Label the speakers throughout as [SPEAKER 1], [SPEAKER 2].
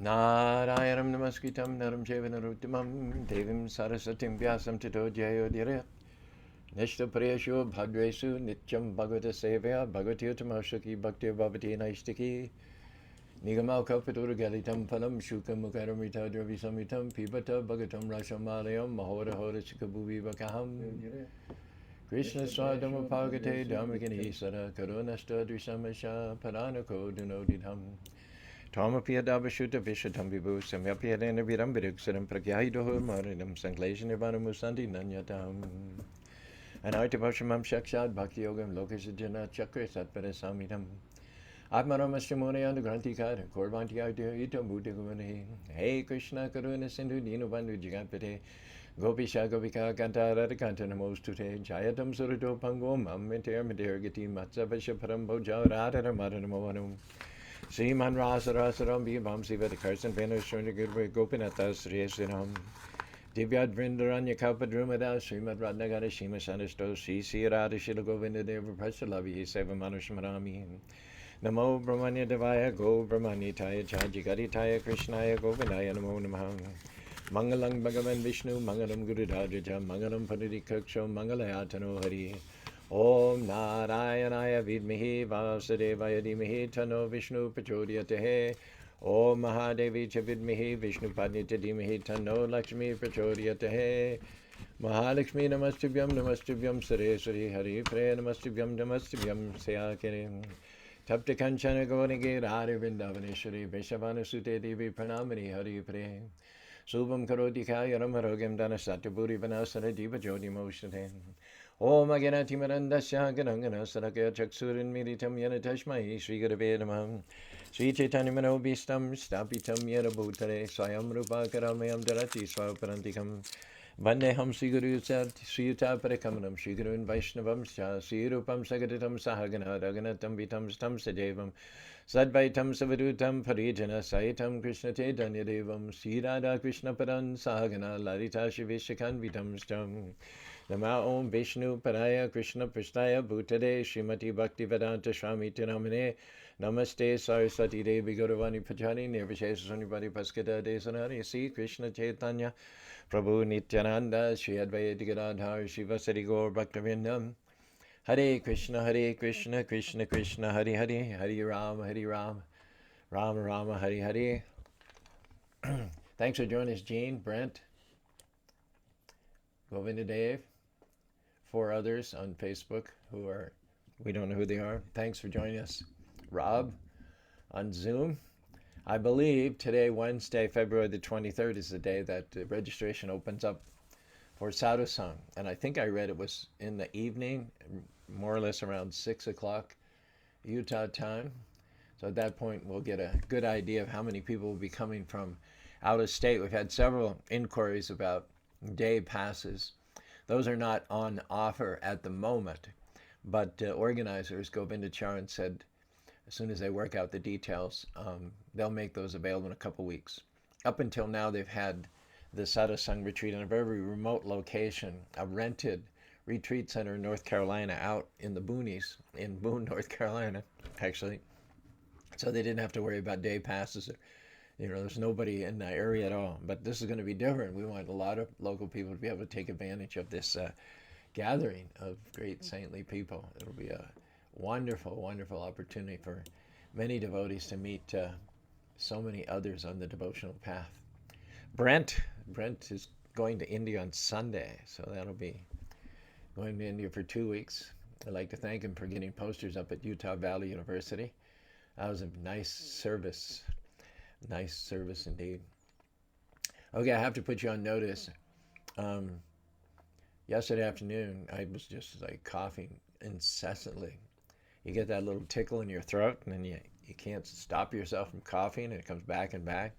[SPEAKER 1] Narayanam namaskritam naram chaiva narottamam devim sarasatim vyasam tato jayodirayat nishta priyasho bhadresu nityam bhagavata sevaya bhagavati utamashaki bhakti bhavati naistiki nigamal kalpatura galitam phalam shukam mukaramrita dravi samitam pibata bhagatam rasamalayam mahora hora chikabhuvi vakaham Krishna swadama pagate dhammakini sara karunasta drisamasha paranako dunodidham Tomapi adavashuta vishatam vibhu samyapyadena viram viduksaram pragyahidoho marinam sanklesha nirvana musanti nanyatam Anartavashamam shakshad bhakti yogam lokasajana chakra satpara samidam Atmaramashamona grantikar korbanti ita buddhagavane Hey Krishna karuna sindhu dinubandhu jigapate Gopisha Govika Kanta Radhikanta Namostute Jayatam Surato Pangom Amminter Madirgati Matsavasha Paramboja Radhara Madanamohanum Sriman Rasa Rasaram Bhivam Sivata Karsan Venushruna Gurva Gopinata Sri Siram Divyad Vrindaranya Kalpadrumada Srimad Radnagara Shima Sanasto Sri Sri Radha Shila Govinda Deva Prasalavi Seva Manushmarami Namo Brahmanya Devaya Go Brahmanya Taya Chajigari Taya Krishnaya Govindaya Namo Namaha Mangalam Bhagavan Vishnu Mangalam Guru Rajaja Mangalam Padidikaksho Mangalayatano Hari Om Narayanaya Vidmihi Vasudevaya Dhimahi Tano Vishnu Prachodhyate Om Mahadevi Cha Vidmihi Vishnu Padnita Dhimahi Tano Lakshmi Prachodhyate Mahalakshmi Namastubhyam Namastubhyam Saraswati Hari Pre Namastubhyam Sayakirim Tapta Kanchana Gaurige Radha Vrindavaneshwari Veshavana Sute Devi Pranamani Hari Pre Subham Karoti Kayaram Harogam Dana Satyaburi Vanasana Diva Jodi Moshate Om Aganati Marandasya Ganangana Sarakya Chaksurin Militam Yana Tashmai Sri Gurave Namah Sri Chaitanya Manobhistam Stapitam Yana Bhutare Swayam Rupa Karamayam Darati Swaparantikam Vandeham Sri Guru Sat Sri Yuta Parakamanam Sri Gurun Vaishnavam Sri Rupam Sagadatam Sahagana Raganatam Vitam Stam Sadevam Sadvaitam Savadutam Parijana Saitam Krishna Chaitanya Devam Sri Radha Krishna Paran Sahagana Lalita Shivishakan Vitam Stam Nama Om Vishnu Paraya Krishna Prasthaya Bhutade Srimati Bhakti Vedanta Swami Tinamane Namaste Saraswati Devi Gauravani Pachani Nirvishesa Sunibadi Paskata Desanari Sri Krishna Chaitanya Prabhu Nityananda Sri Advaita Gadadhar Shiva Sari Gaur Bhaktivinoda Hare Krishna Krishna Krishna Hare Hare Hare Ram Rama Rama Hare Hare. Thanks for joining us, Gene, Brent, Govinda Dave, 4 others on Facebook who are, we don't know who they are. Thanks for joining us. Rob on Zoom. I believe today, Wednesday, February the 23rd, is the day that registration opens up for Sadhusang. And I think I read it was in the evening, more or less around 6 o'clock Utah time. So at that point, we'll get a good idea of how many people will be coming from out of state. We've had several inquiries about day passes. Those are not on offer at the moment, but organizers, Govinda Charan, said as soon as they work out the details, they'll make those available in a couple weeks. Up until now, they've had the Sadhusang retreat in a very remote location, a rented retreat center in North Carolina, out in the boonies, in Boone, North Carolina, actually. So they didn't have to worry about day passes. There's nobody in the area at all. But this is going to be different. We want a lot of local people to be able to take advantage of this gathering of great saintly people. It'll be a wonderful, wonderful opportunity for many devotees to meet so many others on the devotional path. Brent is going to India on Sunday, so that'll be going to India for 2 weeks. I'd like to thank him for getting posters up at Utah Valley University. That was a nice service indeed. Okay, I have to put you on notice. Yesterday afternoon, I was just like coughing incessantly. You get that little tickle in your throat, and then you can't stop yourself from coughing, and it comes back and back.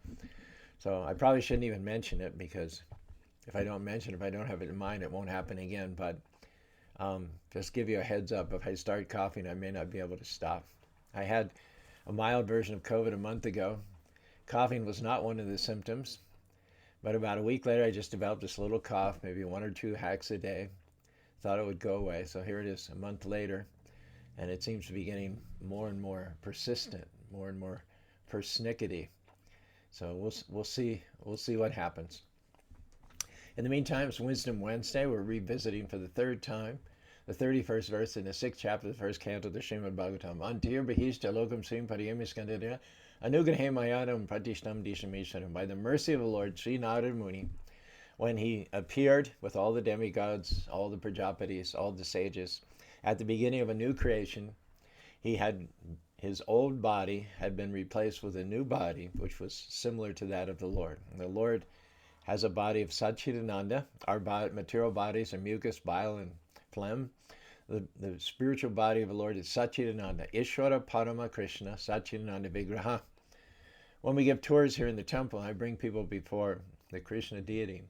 [SPEAKER 1] So I probably shouldn't even mention it, because if I don't have it in mind, it won't happen again. But just give you a heads up, if I start coughing, I may not be able to stop. I had a mild version of COVID a month ago. Coughing was not one of the symptoms, but about a week later, I just developed this little cough, maybe 1 or 2 hacks a day. Thought it would go away. So here it is a month later, and it seems to be getting more and more persistent, more and more persnickety. So we'll see what happens. In the meantime, it's Wisdom Wednesday. We're revisiting for the third time the 31st verse in the 6th chapter of the first canto of the Srimad Bhagavatam. Antir Bahishta Lokam Sim Pariyamiskandadya Anugrahe Mayadam Pratishtam Dishamesharam. By the mercy of the Lord, Sri Narada Muni, when he appeared with all the demigods, all the Prajapatis, all the sages, at the beginning of a new creation, his old body had been replaced with a new body, which was similar to that of the Lord. And the Lord has a body of Satchidananda. Our material bodies are mucus, bile, and phlegm. The spiritual body of the Lord is Satchidananda. Ishvara Parama Krishna Satchidananda Vigraha. When we give tours here in the temple, I bring people before the Krishna deity.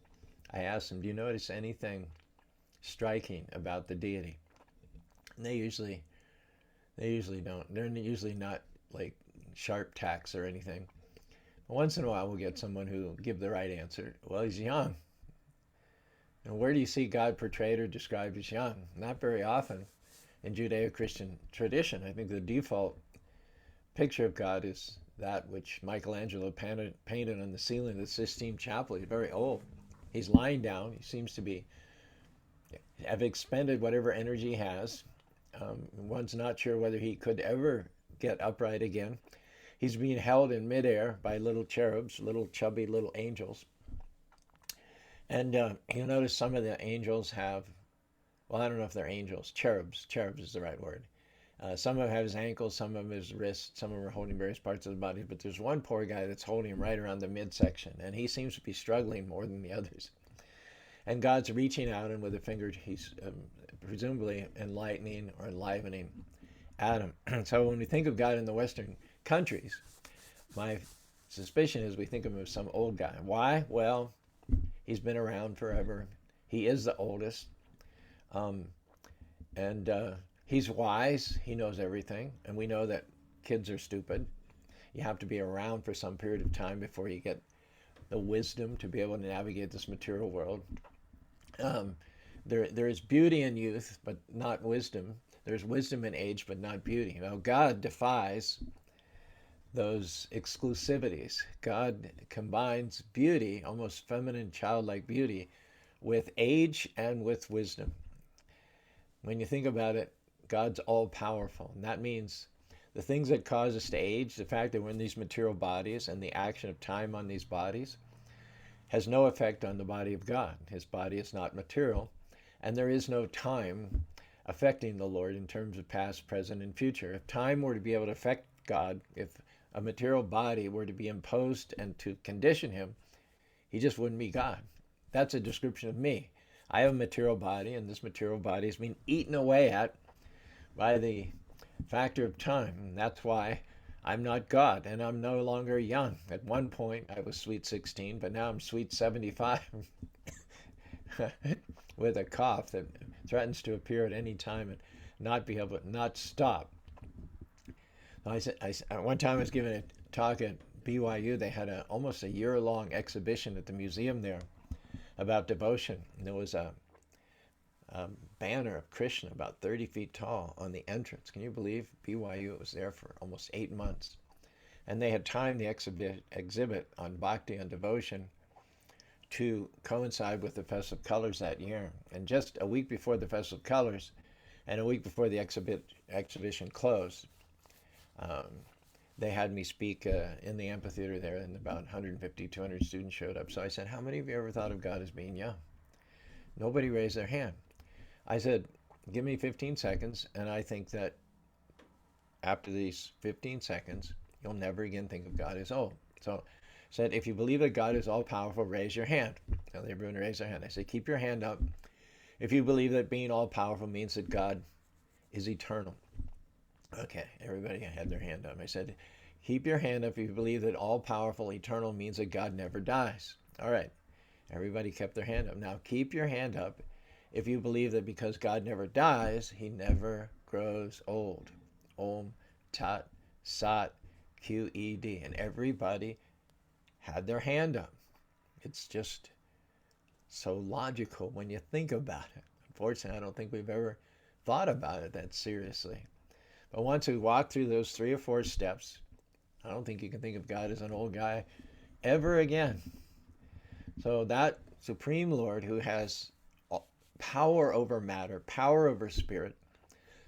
[SPEAKER 1] I ask them, do you notice anything striking about the deity? And they usually don't. They're usually not like sharp tacks or anything. But once in a while, we'll get someone who will give the right answer. Well, he's young. And where do you see God portrayed or described as young? Not very often in Judeo-Christian tradition. I think the default picture of God is that which Michelangelo painted on the ceiling of the Sistine Chapel. He's very old. He's lying down. He seems to have expended whatever energy he has. One's not sure whether he could ever get upright again. He's being held in midair by little cherubs, little chubby little angels. And you'll notice some of the angels have, well, I don't know if they're angels, cherubs. Cherubs is the right word. Some of them have his ankles, some of them his wrists, some of them are holding various parts of the body. But there's one poor guy that's holding him right around the midsection, and he seems to be struggling more than the others. And God's reaching out, and with a finger, he's presumably enlightening or enlivening Adam. So when we think of God in the Western countries, my suspicion is we think of him as some old guy. Why? Well, he's been around forever. He is the oldest. And he's wise. He knows everything. And we know that kids are stupid. You have to be around for some period of time before you get the wisdom to be able to navigate this material world. There is beauty in youth, but not wisdom. There's wisdom in age, but not beauty. Now, God defies those exclusivities. God combines beauty, almost feminine, childlike beauty, with age and with wisdom. When you think about it, God's all-powerful. And that means the things that cause us to age, the fact that we're in these material bodies and the action of time on these bodies, has no effect on the body of God. His body is not material, and there is no time affecting the Lord in terms of past, present, and future. If time were to be able to affect God, if a material body were to be imposed and to condition him, he just wouldn't be God. That's a description of me. I have a material body, and this material body is being eaten away at by the factor of time. And that's why I'm not God, and I'm no longer young. At one point, I was sweet 16, but now I'm sweet 75 with a cough that threatens to appear at any time and not be able to not stop. One time I was giving a talk at BYU. They had almost a year-long exhibition at the museum there about devotion. And there was a banner of Krishna about 30 feet tall on the entrance. Can you believe BYU was there for almost 8 months? And they had timed the exhibit on bhakti and devotion to coincide with the Festival of Colors that year. And just a week before the Festival of Colors and a week before the exhibition closed, they had me speak in the amphitheater there, and about 150, 200 students showed up. So I said, how many of you ever thought of God as being young? Nobody raised their hand. I said, give me 15 seconds, and I think that after these 15 seconds, you'll never again think of God as old. So I said, if you believe that God is all-powerful, raise your hand. And everyone raised their hand. I said, keep your hand up if you believe that being all-powerful means that God is eternal. Okay, everybody had their hand up. I said, keep your hand up if you believe that all-powerful, eternal means that God never dies. All right, everybody kept their hand up. Now keep your hand up if you believe that because God never dies, he never grows old. Om Tat Sat QED. And everybody had their hand up. It's just so logical when you think about it. Unfortunately, I don't think we've ever thought about it that seriously. But once we walk through those 3 or 4 steps, I don't think you can think of God as an old guy ever again. So that Supreme Lord who has power over matter, power over spirit,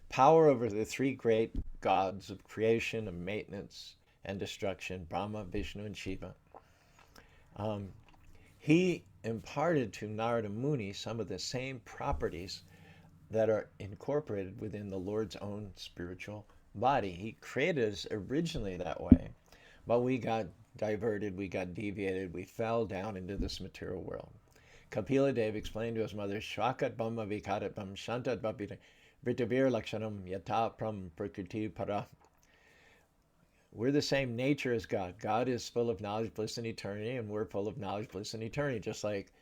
[SPEAKER 1] power over the three great gods of creation and maintenance and destruction, Brahma, Vishnu, and Shiva, he imparted to Narada Muni some of the same properties that are incorporated within the Lord's own spiritual body. He created us originally that way, but we got diverted, we got deviated, we fell down into this material world. Kapila Dev explained to his mother, Shvakat Bhamma Vikarat Bham Shantat Bhapita Vritavir Lakshanam Yata Pram Prakriti Para. We're the same nature as God. God is full of knowledge, bliss, and eternity, and we're full of knowledge, bliss, and eternity, just like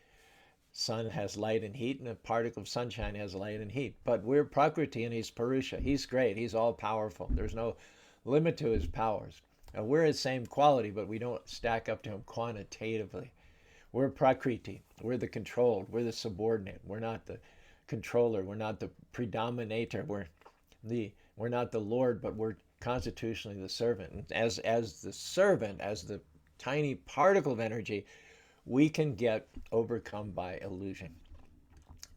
[SPEAKER 1] sun has light and heat, and a particle of sunshine has light and heat. But we're Prakriti, and he's Purusha. He's great. He's all-powerful. There's no limit to his powers. And we're the same quality, but we don't stack up to him quantitatively. We're Prakriti. We're the controlled. We're the subordinate. We're not the controller. We're not the predominator. We're not the Lord, but we're constitutionally the servant. And as the servant, as the tiny particle of energy, we can get overcome by illusion.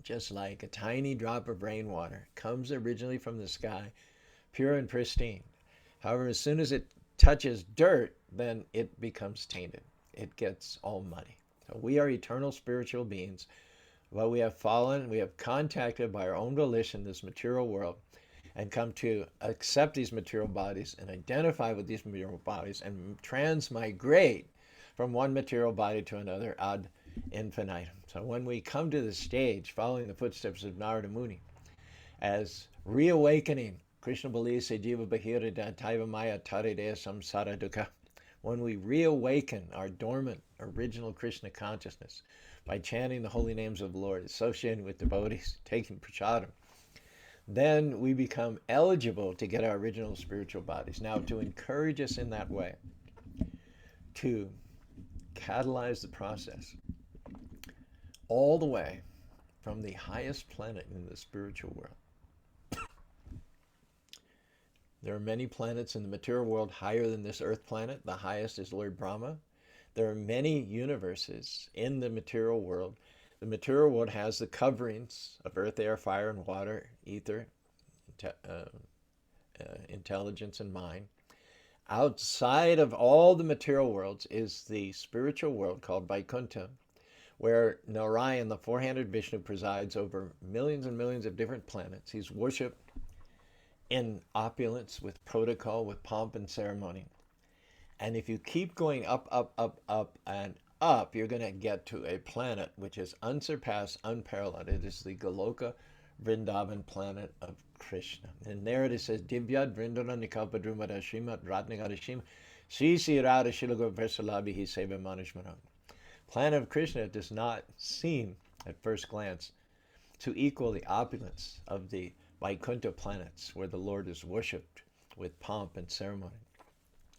[SPEAKER 1] Just like a tiny drop of rainwater comes originally from the sky, pure and pristine. However, as soon as it touches dirt, then it becomes tainted. It gets all muddy. So we are eternal spiritual beings, but we have fallen, we have contacted by our own volition this material world, and come to accept these material bodies and identify with these material bodies and transmigrate from one material body to another ad infinitum. So when we come to the stage, following the footsteps of Narada Muni, as reawakening, Krishna believes Jiva Bahira Taiva Maya Taridaya Samsara Dukkha. When we reawaken our dormant original Krishna consciousness by chanting the holy names of the Lord, associating with devotees, taking prasadam, then we become eligible to get our original spiritual bodies. Now, to encourage us in that way, to catalyze the process all the way from the highest planet in the spiritual world. There are many planets in the material world higher than this earth planet. The highest is Lord Brahma. There are many universes in the material world. The material world has the coverings of earth, air, fire, and water, ether, intelligence, and mind. Outside of all the material worlds is the spiritual world called Vaikuntha, where Narayan, the four-handed Vishnu, presides over millions and millions of different planets. He's worshipped in opulence, with protocol, with pomp and ceremony. And if you keep going up, up, up, up, and up, you're going to get to a planet which is unsurpassed, unparalleled. It is the Goloka Vrindavan planet of Krishna. And there it says, Divyad Vrindana Nikalpa Drumada Srimat Ratnagadashim Sri Sri Radha Shilago Versalabihi Seva Manishmana. Planet of Krishna does not seem, at first glance, to equal the opulence of the Vaikuntha planets, where the Lord is worshipped with pomp and ceremony.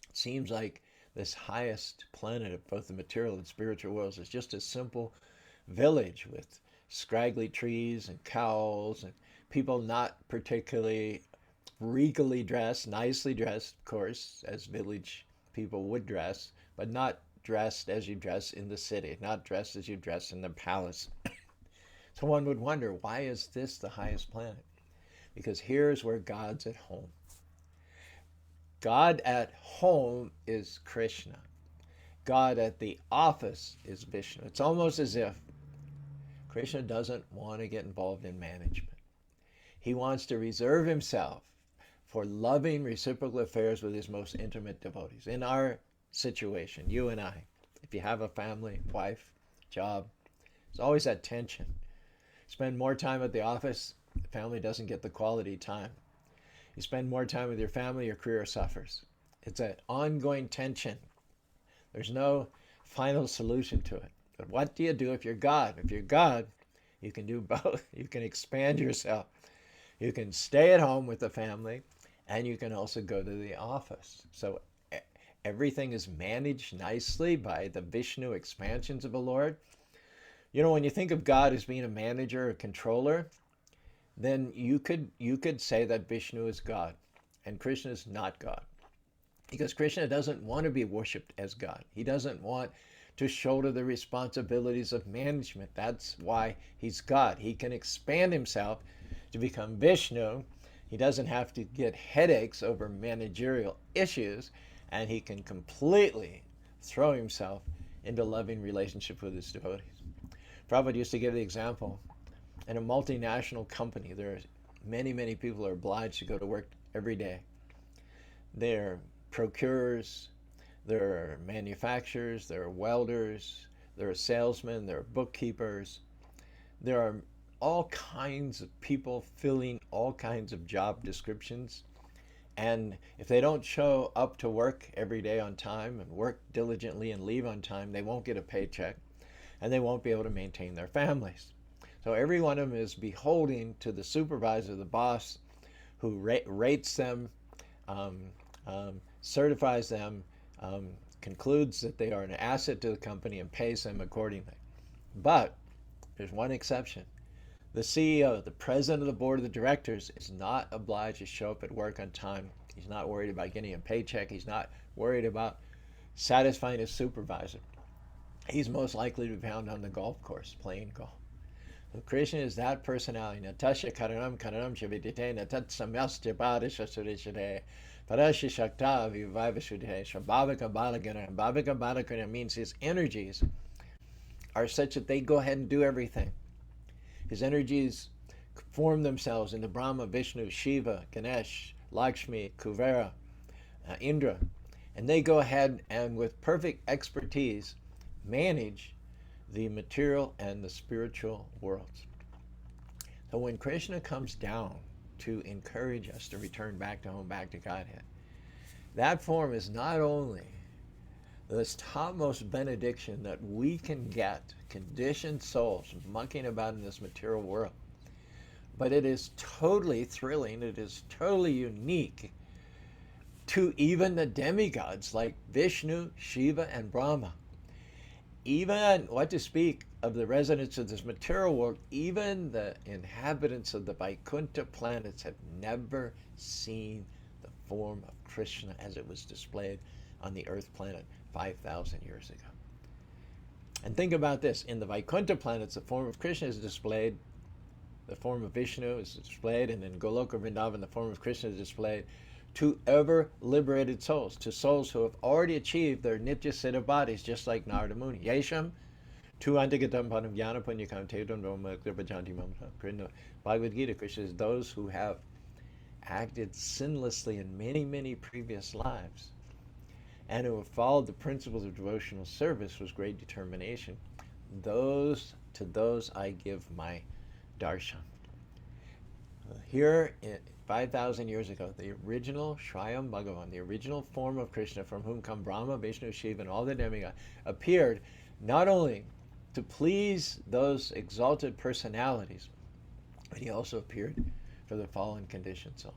[SPEAKER 1] It seems like this highest planet of both the material and spiritual worlds is just a simple village with scraggly trees and cows and people not particularly regally dressed, nicely dressed, of course, as village people would dress, but not dressed as you dress in the city, not dressed as you dress in the palace. So one would wonder, why is this the highest planet? Because here's where God's at home. God at home is Krishna. God at the office is Vishnu. It's almost as if Krishna doesn't want to get involved in management. He wants to reserve himself for loving reciprocal affairs with his most intimate devotees. In our situation, you and I, if you have a family, wife, job, there's always that tension. Spend more time at the office, the family doesn't get the quality time. You spend more time with your family, your career suffers. It's an ongoing tension. There's no final solution to it. But what do you do if you're God? If you're God, you can do both. You can expand yourself. You can stay at home with the family, and you can also go to the office. So everything is managed nicely by the Vishnu expansions of the Lord. You know, when you think of God as being a manager, a controller, then you could say that Vishnu is God and Krishna is not God. Because Krishna doesn't want to be worshipped as God. He doesn't want to shoulder the responsibilities of management. That's why he's God. He can expand himself to become Vishnu. He doesn't have to get headaches over managerial issues, and he can completely throw himself into loving relationship with his devotees. Prabhupada used to give the example, in a multinational company, there are many people are obliged to go to work every day. They're procurers, there are manufacturers, there are welders, there are salesmen, there are bookkeepers. There are all kinds of people filling all kinds of job descriptions. And if they don't show up to work every day on time and work diligently and leave on time, they won't get a paycheck and they won't be able to maintain their families. So every one of them is beholden to the supervisor, the boss, who rates them, certifies them, concludes that they are an asset to the company and pays them accordingly. But there's one exception. The CEO, the president of the board of the directors, is not obliged to show up at work on time. He's not worried about getting a paycheck. He's not worried about satisfying his supervisor. He's most likely to be found on the golf course playing golf. So Krishna is that personality. Natasha karanam karanam shavitite natat samyasya padishasurishade parashi shakta vivivasudhe shabhavika balagana. Bhavika balagana means his energies are such that they go ahead and do everything. His energies form themselves into Brahma, Vishnu, Shiva, Ganesh, Lakshmi, Kuvera, Indra, and they go ahead and with perfect expertise manage the material and the spiritual worlds. So when Krishna comes down to encourage us to return back to home, back to Godhead, that form is not only this topmost benediction that we can get, conditioned souls mucking about in this material world, but it is totally thrilling, it is totally unique to even the demigods like Vishnu, Shiva, and Brahma. Even, what to speak of the residents of this material world, even the inhabitants of the Vaikuntha planets have never seen the form of Krishna as it was displayed on the earth planet 5,000 years ago. And think about this, in the Vaikuntha planets, the form of Krishna is displayed, the form of Vishnu is displayed, and in Goloka Vrindavan, the form of Krishna is displayed to ever liberated souls, to souls who have already achieved their Nitya Siddha bodies, just like Narada Muni. Yesham, tu antagatam panam jnana punyakam tedam dhamma kripajanti mamta. Bhagavad Gita, Krishna is those who have acted sinlessly in many previous lives and who have followed the principles of devotional service with great determination. To those I give my darshan. Here, 5,000 years ago, the original Shrayam Bhagavan, the original form of Krishna, from whom come Brahma, Vishnu, Shiva, and all the demigods, appeared not only to please those exalted personalities, but he also appeared for the fallen conditioned souls.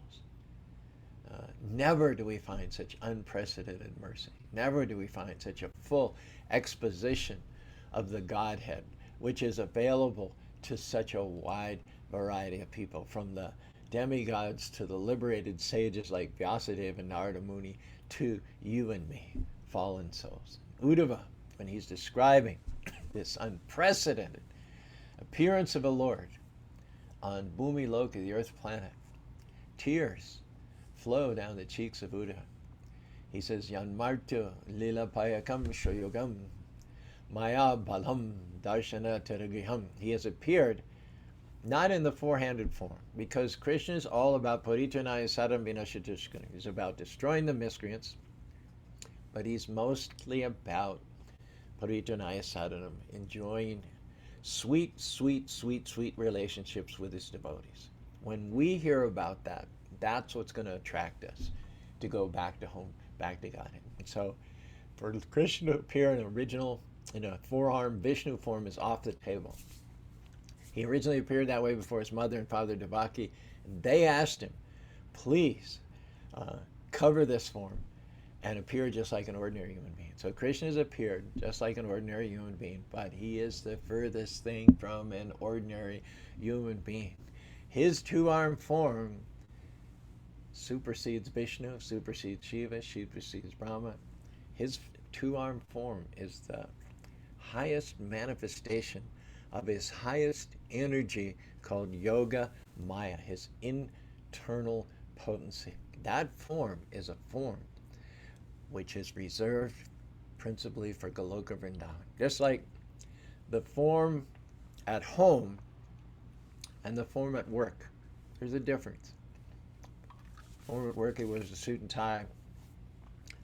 [SPEAKER 1] Never do we find such unprecedented mercy. Never do we find such a full exposition of the Godhead, which is available to such a wide variety of people, from the demigods to the liberated sages like Vyasadeva and Narada Muni, to you and me, fallen souls. Uddhava, when he's describing this unprecedented appearance of a Lord on Bhumi Loka, the earth planet, tears flow down the cheeks of Uddhava. He says, Yanmartya lila payakam shoyogam maya balam darshana teragiham. He has appeared not in the four-handed form, because Krishna is all about paritanaya sadam vinashatushkana. He's about destroying the miscreants, but he's mostly about paritanaya sadhanam, enjoying sweet relationships with his devotees. When we hear about that, that's what's going to attract us to go back to home, back to Godhead. And so for Krishna to appear in a four-armed Vishnu form is off the table. He originally appeared that way before his mother and father Devotee. They asked him, please cover this form and appear just like an ordinary human being. So Krishna has appeared just like an ordinary human being, but he is the furthest thing from an ordinary human being. His two-armed form supersedes Vishnu, supersedes Shiva, supersedes Brahma. His two-armed form is the highest manifestation of his highest energy called Yoga Maya, his internal potency. That form is a form which is reserved principally for Goloka Vrindavan. Just like the form at home and the form at work. There's a difference. Form at work, it was a suit and tie.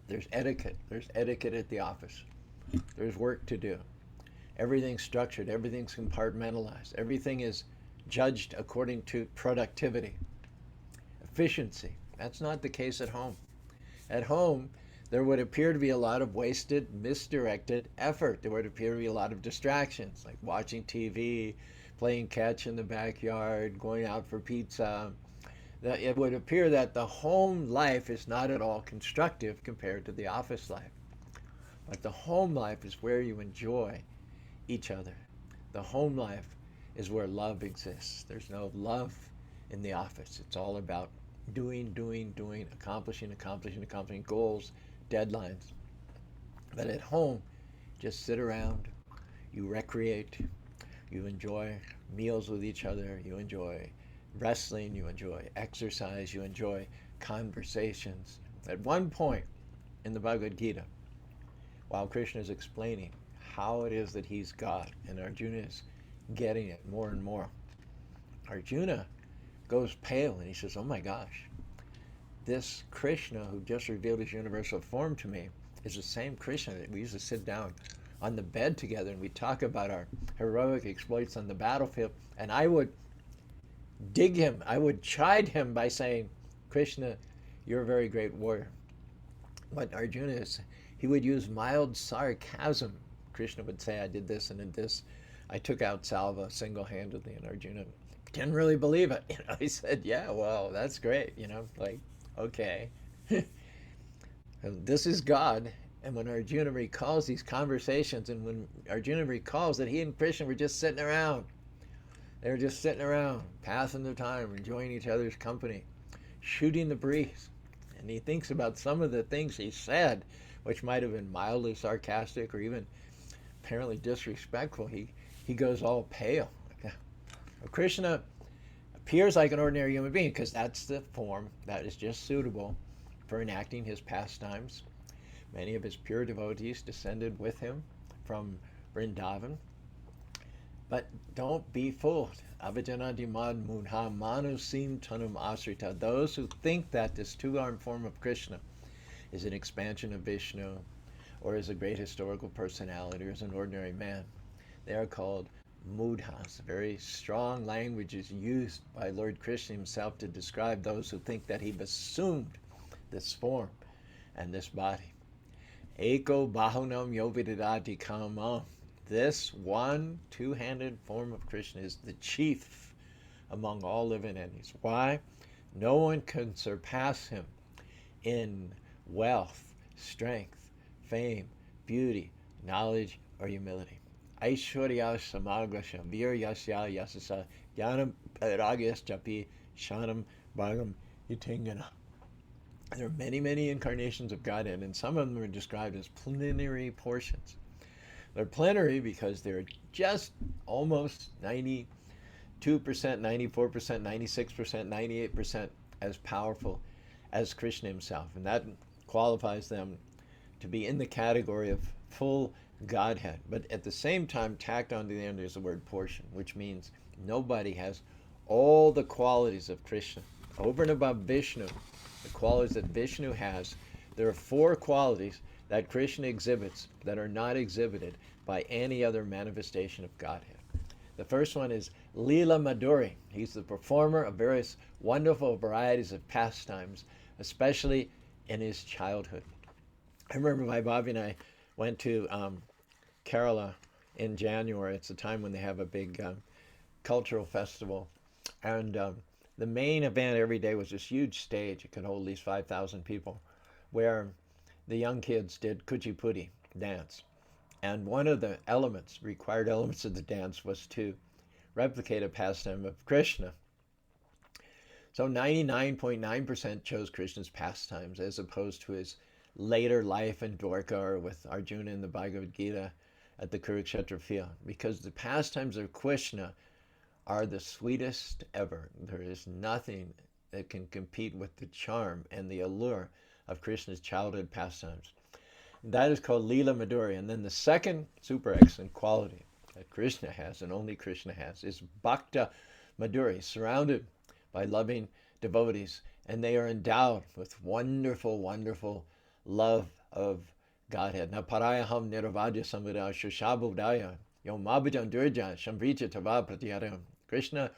[SPEAKER 1] There's etiquette. There's etiquette at the office. There's work to do. Everything's structured. Everything's compartmentalized. Everything is judged according to productivity, efficiency. That's not the case at home. At home, there would appear to be a lot of wasted, misdirected effort. There would appear to be a lot of distractions, like watching TV, playing catch in the backyard, going out for pizza. It would appear that the home life is not at all constructive compared to the office life. But the home life is where you enjoy each other. The home life is where love exists. There's no love in the office. It's all about doing, accomplishing goals, deadlines. But at home, just sit around, you recreate, you enjoy meals with each other, you enjoy wrestling, you enjoy exercise, you enjoy conversations. At one point in the Bhagavad Gita, while Krishna is explaining how it is that he's God, and Arjuna is getting it more and more, Arjuna goes pale and he says, oh my gosh, this Krishna who just revealed his universal form to me is the same Krishna that we used to sit down on the bed together and we talk about our heroic exploits on the battlefield, and I would dig him, I would chide him by saying, Krishna, you're a very great warrior. What Arjuna is, he would use mild sarcasm. Krishna would say, I did this and did this. I took out Salva single-handedly, and Arjuna didn't really believe it. He said, yeah, well, that's great, like, okay. This is God. And when Arjuna recalls these conversations, and when Arjuna recalls that he and Krishna were just sitting around, they were just sitting around, passing their time, enjoying each other's company, shooting the breeze. And he thinks about some of the things he said, which might have been mildly sarcastic or even apparently disrespectful. He goes all pale. Krishna appears like an ordinary human being because that's the form that is just suitable for enacting his pastimes. Many of his pure devotees descended with him from Vrindavan. But don't be fooled. Avajanadimad munha manusim tanum asrita. Those who think that this two-armed form of Krishna is an expansion of Vishnu, or is a great historical personality, or is an ordinary man, they are called mudhas. Very strong language is used by Lord Krishna himself to describe those who think that he've assumed this form and this body. Eko bahunam yovidadati kama. This one two-handed form of Krishna is the chief among all living entities. Why? No one can surpass him in wealth, strength, fame, beauty, knowledge, or humility. Aishwarya samagrasha viryasya yasasa jnanam paragyas japi shanam bhagam yutingana. There are many, many incarnations of Godhead, and some of them are described as plenary portions. They're plenary because they're just almost 92%, 94%, 96%, 98% as powerful as Krishna himself. And that qualifies them to be in the category of full Godhead. But at the same time, tacked onto the end, there's the word portion, which means nobody has all the qualities of Krishna. Over and above Vishnu, the qualities that Vishnu has, there are 4 qualities that Krishna exhibits that are not exhibited by any other manifestation of Godhead. The first one is Leela Madhuri. He's the performer of various wonderful varieties of pastimes, especially in his childhood. I remember my Bobby and I went to Kerala in January. It's the time when they have a big cultural festival. And the main event every day was this huge stage. It could hold at least 5,000 people, where the young kids did kuchipudi dance. And one of the required elements of the dance was to replicate a pastime of Krishna. So 99.9% chose Krishna's pastimes as opposed to his later life in Dwarka or with Arjuna in the Bhagavad Gita at the Kurukshetra field. Because the pastimes of Krishna are the sweetest ever. There is nothing that can compete with the charm and the allure of Krishna's childhood pastimes. That is called Leela Madhuri. And then the second super excellent quality that Krishna has, and only Krishna has, is Bhakta Madhuri, surrounded by loving devotees. And they are endowed with wonderful, wonderful love of Godhead. Now, parayaham niravadya samvida shushabudaya yom mabhajam durja shamvrija tava pratyaram. Krishna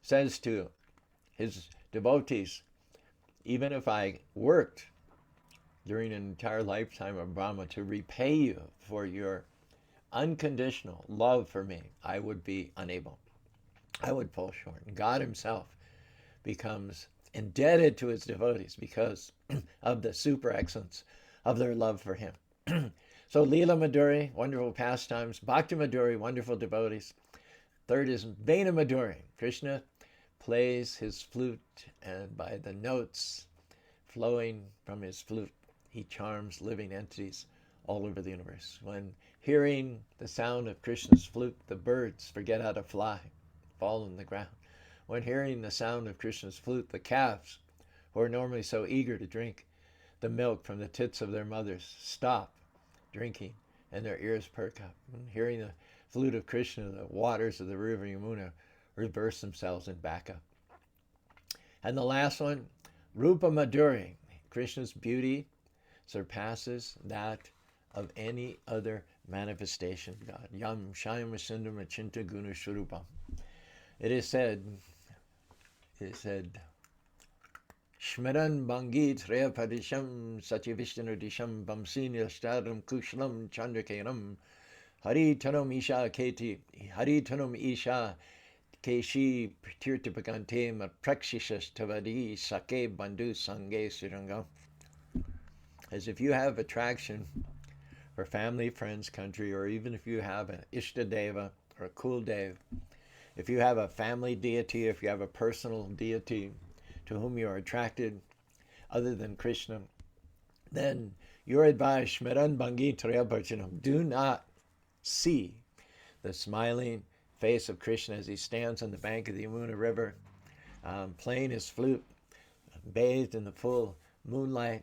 [SPEAKER 1] says to his devotees, even if I worked during an entire lifetime of Brahma to repay you for your unconditional love for me, I would be unable. I would fall short. And God himself becomes indebted to his devotees because of the super excellence of their love for him. So Leela Madhuri, wonderful pastimes. Bhakti Madhuri, wonderful devotees. Third is Vena Madhuri. Krishna plays his flute, and by the notes flowing from his flute, he charms living entities all over the universe. When hearing the sound of Krishna's flute, the birds forget how to fly, fall on the ground. When hearing the sound of Krishna's flute, the calves, who are normally so eager to drink the milk from the tits of their mothers, stop drinking and their ears perk up. When hearing the flute of Krishna, the waters of the river Yamuna reverse themselves and back up. And the last one, Rupa Madhuri. Krishna's beauty surpasses that of any other manifestation of God. Yam Shayam Asundam Achinta Guna Shurupam. It is said, Shmaran Bangit Treya Padisham Satyavishnu Disham Bamsini Ashtaram Kushlam Chandrakaram Hari Tanam Isha Keti Hari Tanam Isha Keshi Tirtipakante Prakshishas Tavadi Sake Bandhu Sange Sirangam. As if you have attraction for family, friends, country, or even if you have an Ishtadeva or a Kuldev, if you have a family deity, if you have a personal deity to whom you are attracted other than Krishna, then you're advised, Shmeran Bangi Trayapachanam, do not see the smiling face of Krishna as he stands on the bank of the Yamuna River, playing his flute, bathed in the full moonlight.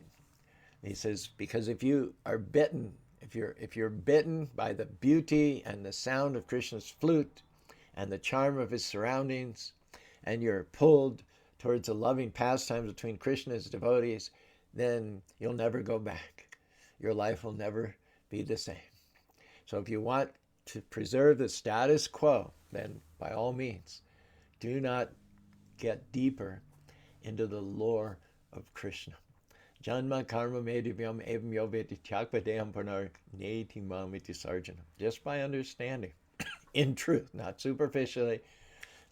[SPEAKER 1] He says, because if you are bitten, if you're bitten by the beauty and the sound of Krishna's flute and the charm of his surroundings, and you're pulled towards the loving pastimes between Krishna's devotees, then you'll never go back. Your life will never be the same. So if you want to preserve the status quo, then by all means, do not get deeper into the lore of Krishna. Janma karma medivyam evam yoveti tyakpadeyam panar neti mamiti sarjana. Just by understanding, in truth, not superficially,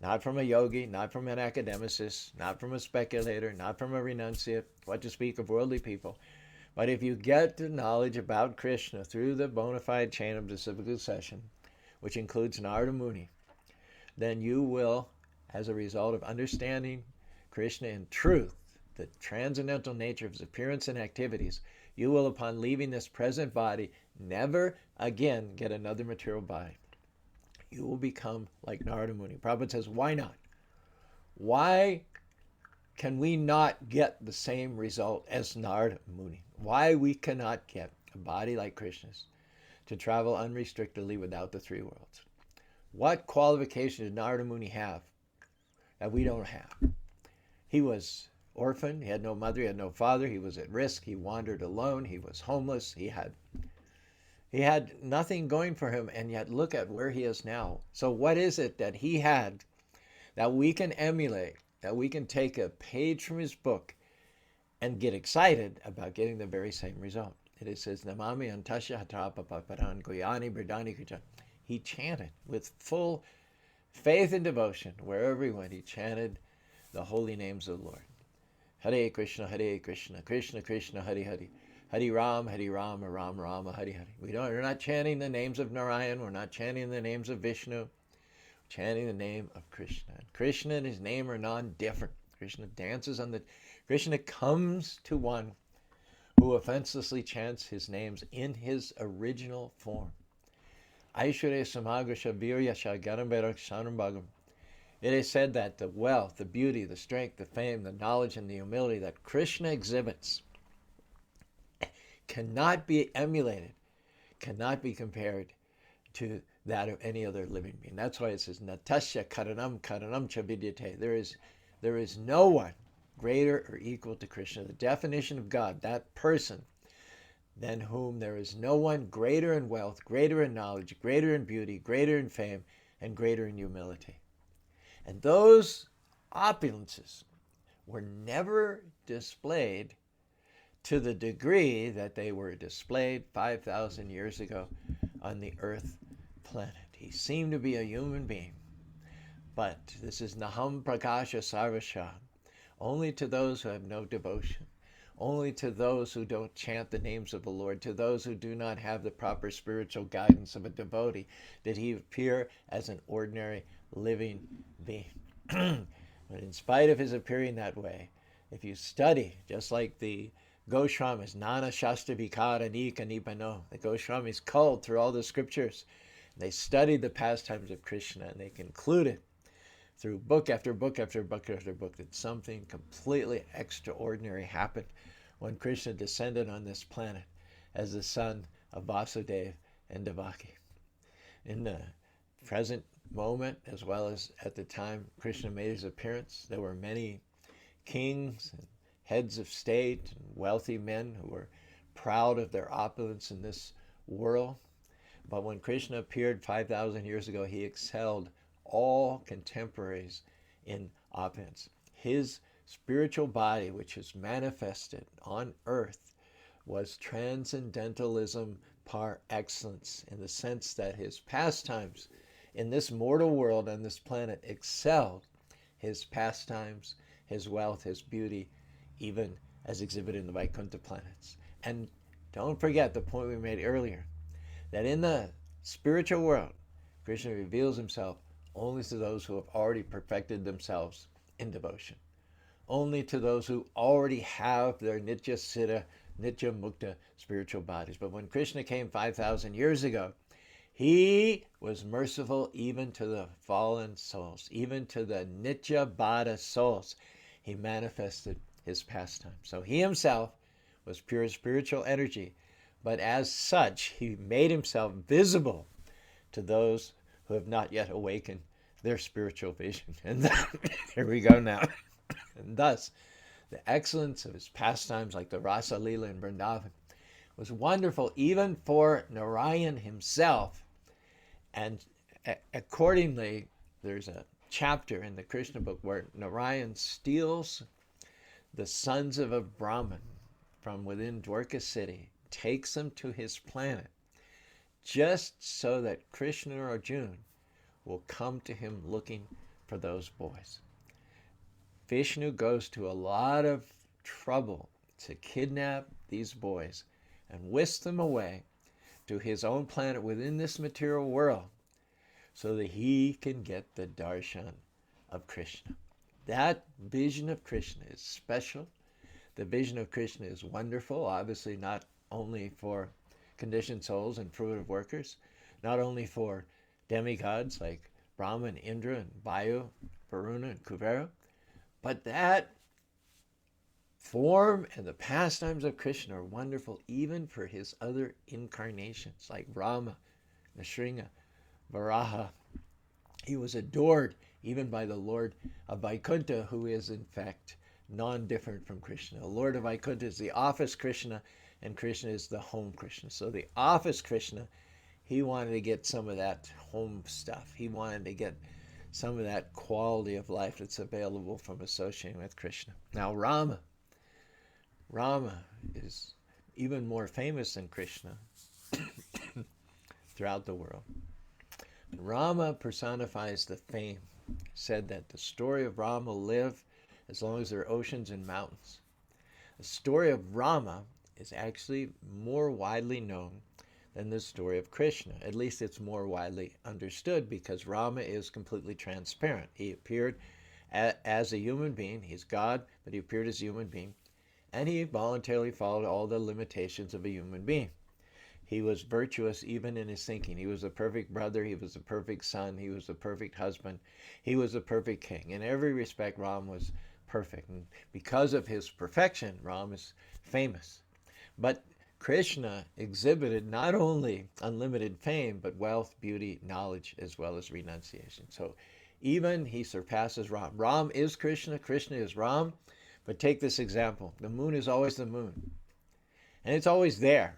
[SPEAKER 1] not from a yogi, not from an academicist, not from a speculator, not from a renunciate, what to speak of worldly people. But if you get the knowledge about Krishna through the bona fide chain of disciplic succession, which includes Narada Muni, then you will, as a result of understanding Krishna in truth, the transcendental nature of his appearance and activities, you will, upon leaving this present body, never again get another material body. You will become like Narada Muni. Prabhupada says, why not? Why can we not get the same result as Narada Muni? Why we cannot get a body like Krishna's to travel unrestrictedly without the three worlds? What qualification did Narada Muni have that we don't have? He was orphan, he had no mother, he had no father, he was at risk, he wandered alone, he was homeless, he had nothing going for him, and yet look at where he is now. So what is it that he had that we can emulate, that we can take a page from his book and get excited about getting the very same result? It says, Namami Antasha Hatrapaparan Goyani Bردani Kujan. He chanted with full faith and devotion. Wherever he went, he chanted the holy names of the Lord. Hare Krishna, Krishna Krishna, Hare Hare. Hare Rama, Ram Rama, Hare Hare. We're not chanting the names of Narayan. We're not chanting the names of Vishnu. We're chanting the name of Krishna. Krishna and his name are non-different. Krishna comes to one who offenselessly chants his names in his original form. Aishwarya Samagrasha Viryasha Ganamberak Sanambhagam. It is said that the wealth, the beauty, the strength, the fame, the knowledge, and the humility that Krishna exhibits cannot be emulated, cannot be compared to that of any other living being. That's why it says, Natasya Karanam Karanam Chavidyate. There is no one greater or equal to Krishna. The definition of God, that person, than whom there is no one greater in wealth, greater in knowledge, greater in beauty, greater in fame, and greater in humility. And those opulences were never displayed to the degree that they were displayed 5,000 years ago on the earth planet. He seemed to be a human being, but this is Naham Prakasha Sarvasha, only to those who have no devotion, only to those who don't chant the names of the Lord, to those who do not have the proper spiritual guidance of a devotee, did he appear as an ordinary living being. But in spite of his appearing that way, if you study, just like the Goswamis, Nana Shastra Vikara Nika Nipano, the Goswamis culled through all the scriptures. They studied the pastimes of Krishna, and they concluded through book after book after book after book that something completely extraordinary happened when Krishna descended on this planet as the son of Vasudeva and Devotee. In the present moment, as well as at the time Krishna made his appearance, there were many kings and heads of state and wealthy men who were proud of their opulence in this world. But when Krishna appeared 5,000 years ago, he excelled all contemporaries in opulence. His spiritual body, which is manifested on earth, was transcendentalism par excellence, in the sense that his pastimes in this mortal world on this planet excelled his pastimes, his wealth, his beauty, even as exhibited in the Vaikuntha planets. And don't forget the point we made earlier, that in the spiritual world, Krishna reveals himself only to those who have already perfected themselves in devotion, only to those who already have their Nitya Siddha, Nitya Mukta spiritual bodies. But when Krishna came 5,000 years ago, he was merciful even to the fallen souls, even to the Nitya Bada souls. He manifested his pastime. So he himself was pure spiritual energy, but as such, he made himself visible to those who have not yet awakened their spiritual vision. And here we go now. And thus, the excellence of his pastimes, like the Rasa Lila in Vrindavan, was wonderful even for Narayan himself. And accordingly, there's a chapter in the Krishna book where Narayan steals the sons of a Brahmin from within Dwarka city, takes them to his planet, just so that Krishna or Arjuna will come to him looking for those boys. Vishnu goes to a lot of trouble to kidnap these boys and whisk them away to his own planet within this material world so that he can get the darshan of Krishna. That vision of Krishna is special. The vision of Krishna is wonderful, obviously not only for conditioned souls and primitive workers, not only for demigods like Brahma and Indra and Vayu, Varuna and Kuvera, but that form and the pastimes of Krishna are wonderful even for his other incarnations like Rama, Nrsimha, Varaha. He was adored even by the Lord of Vaikuntha, who is in fact non-different from Krishna. The Lord of Vaikuntha is the office Krishna, and Krishna is the home Krishna. So the office Krishna, he wanted to get some of that home stuff. He wanted to get some of that quality of life that's available from associating with Krishna. Now Rama is even more famous than Krishna throughout the world. Rama personifies the fame. Said that the story of Rama will live as long as there are oceans and mountains. The story of Rama is actually more widely known than the story of Krishna. At least it's more widely understood because Rama is completely transparent. He appeared as a human being. He's God, but he appeared as a human being. And he voluntarily followed all the limitations of a human being. He was virtuous even in his thinking. He was a perfect brother. He was a perfect son. He was a perfect husband. He was a perfect king. In every respect, Ram was perfect. And because of his perfection, Ram is famous. But Krishna exhibited not only unlimited fame, but wealth, beauty, knowledge, as well as renunciation. So even he surpasses Ram. Ram is Krishna. Krishna is Ram. But take this example. The moon is always the moon. And it's always there.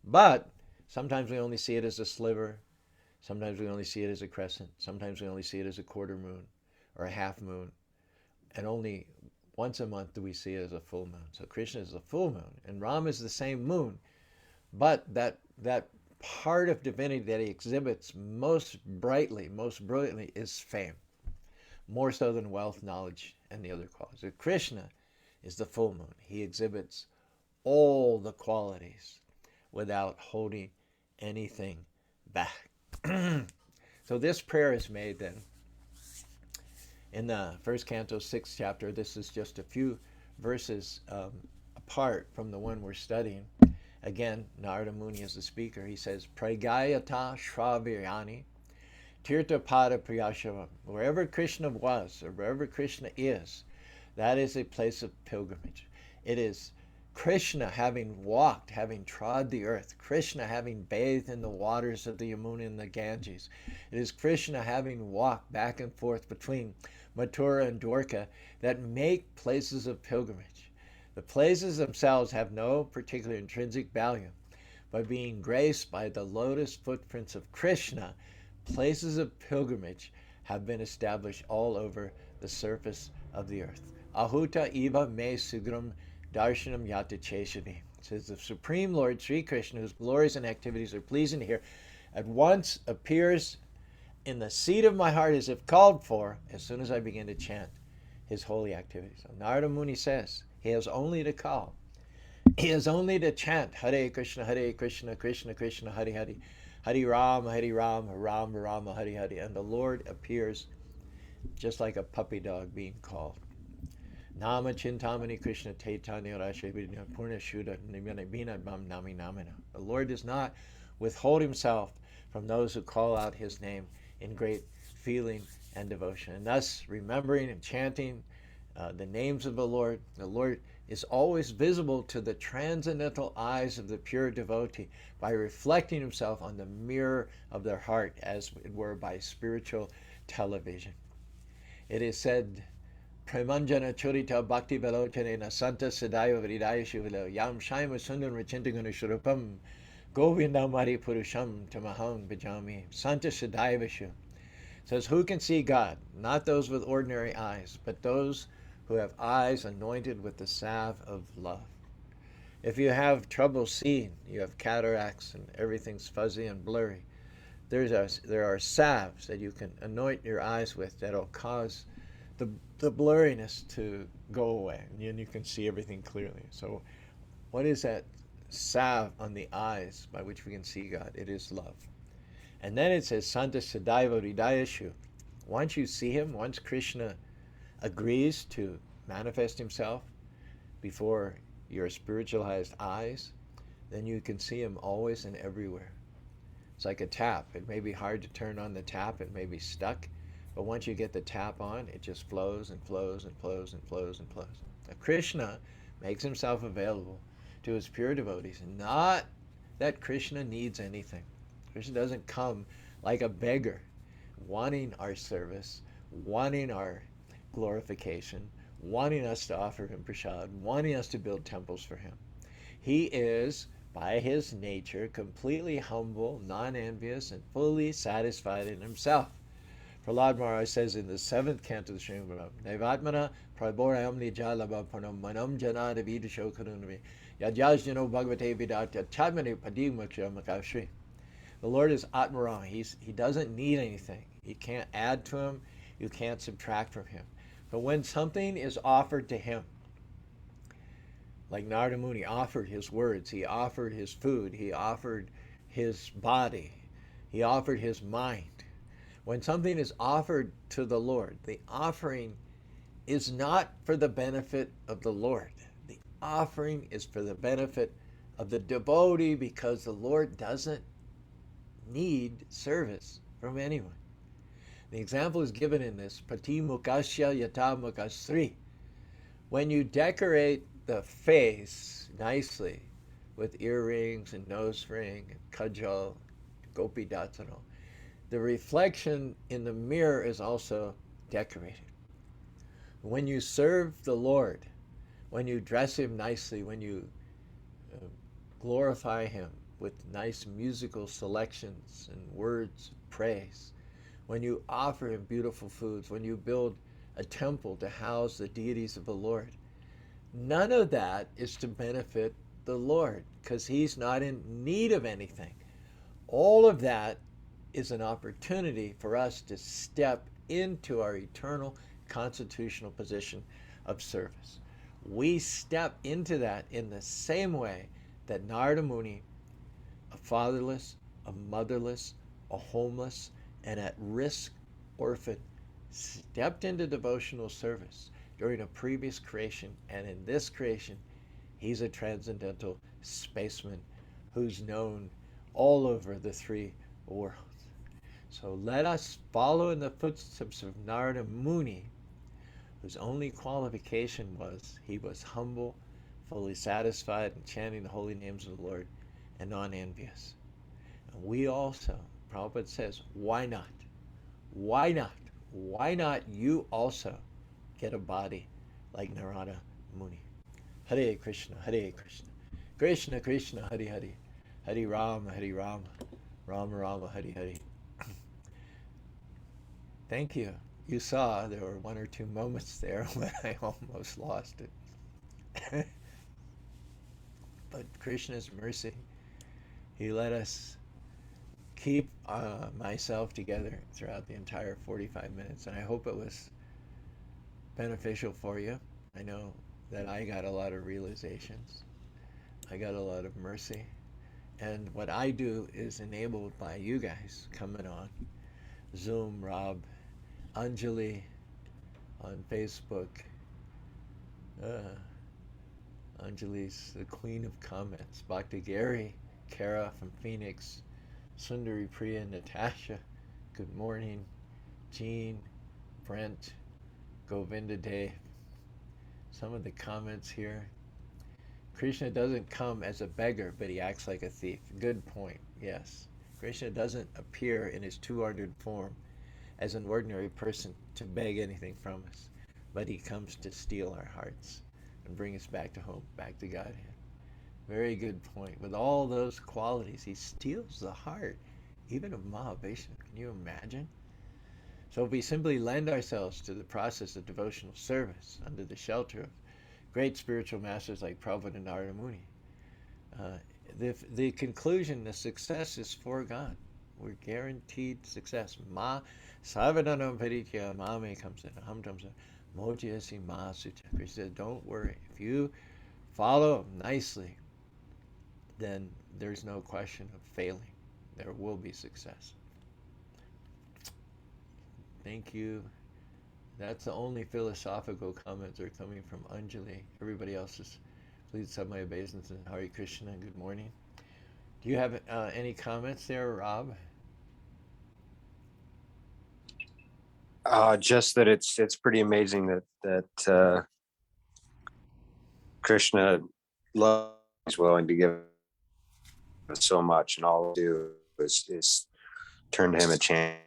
[SPEAKER 1] But sometimes we only see it as a sliver. Sometimes we only see it as a crescent. Sometimes we only see it as a quarter moon or a half moon. And only once a month do we see it as a full moon. So Krishna is a full moon. And Ram is the same moon. But that part of divinity that he exhibits most brightly, most brilliantly is fame. More so than wealth, knowledge, and the other qualities. So Krishna is the full moon. He exhibits all the qualities without holding anything back. So this prayer is made then in the first canto, 6th chapter. This is just a few verses apart from the one we're studying. Again, Narada Muni is the speaker. He says, Pragayata Shravirani Tirtha Pada Priyashava. Wherever Krishna was, or wherever Krishna is, that is a place of pilgrimage. It is Krishna having walked, having trod the earth. Krishna having bathed in the waters of the Yamuna and the Ganges. It is Krishna having walked back and forth between Mathura and Dwarka that make places of pilgrimage. The places themselves have no particular intrinsic value, but being graced by the lotus footprints of Krishna, places of pilgrimage have been established all over the surface of the earth. Ahuta Eva Me Sugrum Darshanam Yata Cheshani. It says the Supreme Lord Sri Krishna, whose glories and activities are pleasing to hear, at once appears in the seat of my heart as if called for as soon as I begin to chant his holy activities. So Narada Muni says he has only to call. He has only to chant Hare Krishna, Krishna Krishna, Hare Hare. Hare Rama, Rama Rama, Hare Hare. And the Lord appears just like a puppy dog being called. Nama Chintamani Krishna Chaitanya Rashavina Purna Shuddha Nibina Bam Nami Namina. The Lord does not withhold himself from those who call out his name in great feeling and devotion. And thus, remembering and chanting the names of the Lord is always visible to the transcendental eyes of the pure devotee by reflecting himself on the mirror of their heart, as it were by spiritual television. It is said, Premanjana Churita Bhakti Velochana Santa Sadaiva Vidaya Shivilo Yam Shaima Sundam Rachintagana Shurupam Govindamari Purusham Tamahang Bajami Santa Sadaiva Shu. Says, who can see God? Not those with ordinary eyes, but those who have eyes anointed with the salve of love. If you have trouble seeing, you have cataracts and everything's fuzzy and blurry, there are salves that you can anoint your eyes with that'll cause the blurriness to go away, and you can see everything clearly. So what is that salve on the eyes by which we can see God? It is love. And then it says, Santa Sadaiva Hridayashu. Once you see him, once Krishna agrees to manifest himself before your spiritualized eyes, then you can see him always and everywhere. It's like a tap. It may be hard to turn on the tap. It may be stuck. But once you get the tap on, it just flows and flows and flows and flows and flows. Now, Krishna makes himself available to his pure devotees. Not that Krishna needs anything. Krishna doesn't come like a beggar, wanting our service, wanting our glorification, wanting us to offer him prasad, wanting us to build temples for him. He is, by his nature, completely humble, non-envious, and fully satisfied in himself. Prahlad Maharaj says in the 7th canto of the Srimad Bhagavatam, Naivatmana praborayam nijalabha pranam manam jana devidasho karunami yajajjano bhagavate vidatya chadmane padimakshyamakashri. The Lord is Atmaram. He doesn't need anything. You can't add to him. You can't subtract from him. But when something is offered to him, like Narada Muni offered his words, he offered his food, he offered his body, he offered his mind. When something is offered to the Lord, the offering is not for the benefit of the Lord. The offering is for the benefit of the devotee, because the Lord doesn't need service from anyone. The example is given in this, Pati Mukasya Yata Mukasri. When you decorate the face nicely with earrings and nose ring and kajal, gopi datano, the reflection in the mirror is also decorated. When you serve the Lord, when you dress him nicely, when you glorify him with nice musical selections and words of praise, when you offer him beautiful foods, when you build a temple to house the deities of the Lord, none of that is to benefit the Lord, because he's not in need of anything. All of that is an opportunity for us to step into our eternal constitutional position of service. We step into that in the same way that Narada Muni, a fatherless, a motherless, a homeless, and at risk orphan, stepped into devotional service during a previous creation, and in this creation, he's a transcendental spaceman who's known all over the three worlds. So let us follow in the footsteps of Narada Muni, whose only qualification was he was humble, fully satisfied in chanting the holy names of the Lord, and non-envious. And we also, Prabhupada says, why not? Why not? Why not you also get a body like Narada Muni? Hare Krishna, Hare Krishna, Krishna Krishna, Hare Hare, Hare Rama, Hare Rama, Rama Rama, Hare Hare. Thank you. You saw there were one or two moments there when I almost lost it. But Krishna's mercy, he let us keep myself together throughout the entire 45 minutes, and I hope it was beneficial for you. I know that I got a lot of realizations. I got a lot of mercy. And what I do is enabled by you guys coming on Zoom, Rob, Anjali on Facebook. Anjali's the queen of comments. Bhakti Gary, Kara from Phoenix, Sundari Priya, Natasha, good morning. Jean, Brent, Govinda Dave. Some of the comments here. Krishna doesn't come as a beggar, but he acts like a thief. Good point, yes. Krishna doesn't appear in his two-ordered form as an ordinary person to beg anything from us, but he comes to steal our hearts and bring us back to home, back to Godhead. Very good point. With all those qualities, he steals the heart, even of Mahavishnu. Can you imagine? So if we simply lend ourselves to the process of devotional service under the shelter of great spiritual masters like Prabhupada and Narada Muni, the conclusion, the success is for God. We're guaranteed success. Ma savananam paritya mame comes in. Aham tamsa mojyasi ma sutta. Krishna said, don't worry. If you follow nicely, then there's no question of failing. There will be success. Thank you. That's the only philosophical comments are coming from Anjali. Everybody else is, please have my obeisance and Hare Krishna. Good morning. Do you have any comments there, Rob?
[SPEAKER 2] Just that it's pretty amazing that Krishna loves, is willing to give us so much, and all we do is turn to him a chant.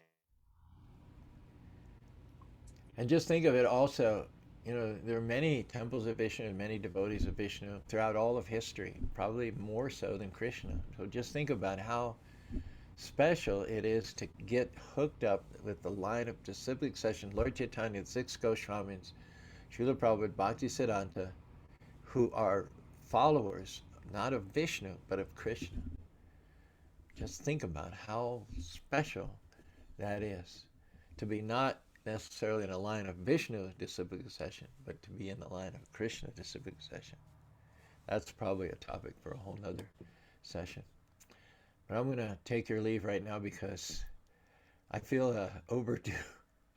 [SPEAKER 1] And just think of it also, there are many temples of Vishnu and many devotees of Vishnu throughout all of history, probably more so than Krishna. So just think about how special it is to get hooked up with the line of disciplic succession, Lord Chaitanya, the six Goswamis, Srila Prabhupada, Bhakti Siddhanta, who are followers not of Vishnu but of Krishna. Just think about how special that is to be not necessarily in a line of Vishnu disciplic succession, but to be in the line of Krishna disciplic succession. That's probably a topic for a whole nother session. But I'm going to take your leave right now because I feel overdue.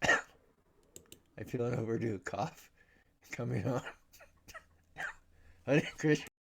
[SPEAKER 1] I feel an overdue cough. coming on. Hare Krishna.